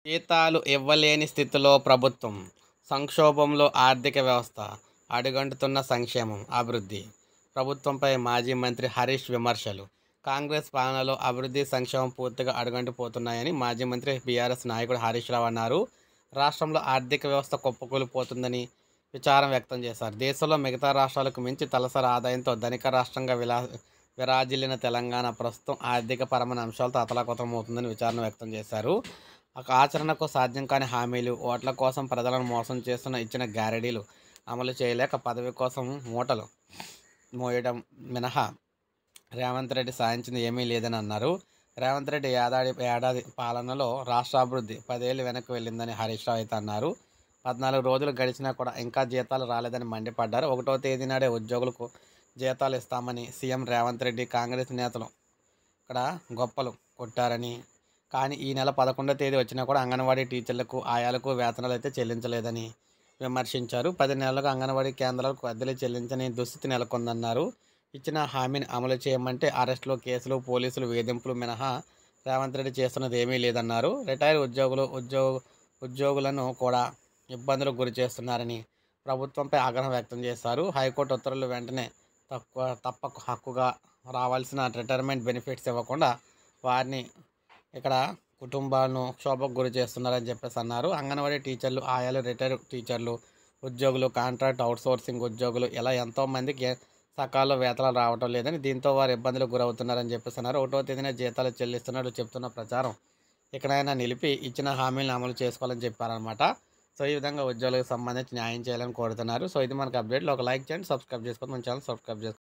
జీతాలు ఇవ్వలేని స్థితిలో ప్రభుత్వం, సంక్షోభంలో ఆర్థిక వ్యవస్థ, అడుగంటుతున్న సంక్షేమం, అభివృద్ధి. ప్రభుత్వంపై మాజీ మంత్రి హరీష్ విమర్శలు. కాంగ్రెస్ పాలనలో అభివృద్ధి, సంక్షేమం పూర్తిగా అడుగంటిపోతున్నాయని మాజీ మంత్రి బీఆర్ఎస్ నాయకుడు హరీష్ రావు అన్నారు. రాష్ట్రంలో ఆర్థిక వ్యవస్థ కుప్పకూలిపోతుందని విచారం వ్యక్తం చేశారు. దేశంలో మిగతా రాష్ట్రాలకు మించి తలసరి ఆదాయంతో ధనిక రాష్ట్రంగా విరాజిల్లిన తెలంగాణ ప్రస్తుతం ఆర్థిక పరమైన అంశాలతో అతలాకుతలమవుతుందని విచారణ వ్యక్తం చేశారు. ఆచరణకు సాధ్యం కాని హామీలు, ఓట్ల కోసం ప్రజలను మోసం చేస్తున్న ఇచ్చిన గ్యారెంటీలు అమలు చేయలేక పదవి కోసం మూటలు మోయడం మినహా రేవంత్ రెడ్డి సాధించింది ఏమీ లేదని అన్నారు. రేవంత్ రెడ్డి ఏడాది పాలనలో రాష్ట్ర అభివృద్ధి 10 ఏళ్ళు వెనక్కి వెళ్ళిందని హరీష్ రావు అయితే అన్నారు. 14 రోజులు గడిచినా కూడా ఇంకా జీతాలు రాలేదని మండిపడ్డారు. 1వ తేదీ నాడే ఉద్యోగులకు జీతాలు ఇస్తామని సీఎం రేవంత్ రెడ్డి, కాంగ్రెస్ నేతలు ఇక్కడ గొప్పలు కొట్టారని, కానీ ఈ నెల 11వ తేదీ వచ్చినా కూడా అంగన్వాడీ టీచర్లకు, ఆయాలకు వేతనాలు అయితే చెల్లించలేదని విమర్శించారు. 10 నెలలుగా అంగన్వాడీ కేంద్రాలకు అద్దెలు చెల్లించని దుస్థితి నెలకొందన్నారు. ఇచ్చిన హామీని అమలు చేయమంటే అరెస్టులు, కేసులు, పోలీసులు వేధింపులు మినహా రేవంత్ రెడ్డి చేస్తున్నది ఏమీ లేదన్నారు. రిటైర్ ఉద్యోగులను కూడా ఇబ్బందులకు గురి చేస్తున్నారని ప్రభుత్వంపై ఆగ్రహం వ్యక్తం చేశారు. హైకోర్టు ఉత్తర్వులు వెంటనే తప్పక హక్కుగా రావాల్సిన రిటైర్మెంట్ బెనిఫిట్స్ ఇవ్వకుండా వారిని ఇక్కడ కుటుంబాలను క్షోభకు గురి చేస్తున్నారని చెప్పేసి అన్నారు. అంగన్వాడీ టీచర్లు, ఆయాలు, రిటైర్ టీచర్లు ఉద్యోగులు, కాంట్రాక్ట్ అవుట్సోర్సింగ్ ఉద్యోగులు ఇలా ఎంతోమందికి సకాలంలో వేతనాలు రావటం లేదని, దీంతో వారు ఇబ్బందులకు గురవుతున్నారని చెప్పేసి అన్నారు. 1వ తేదీన జీతాలు చెల్లిస్తున్నట్లు చెప్తున్న ప్రచారం ఇకనైనా నిలిపి ఇచ్చిన హామీలను అమలు చేసుకోవాలని చెప్పారనమాట. సో ఈ విధంగా ఉద్యోగులకు సంబంధించి న్యాయం చేయాలని కోరుతున్నారు. సో ఇది మనకు అప్డేట్లు. ఒక లైక్ చేయండి, సబ్స్క్రైబ్ చేసుకోండి, మన ఛానల్ సబ్స్క్రైబ్ చేసుకోండి.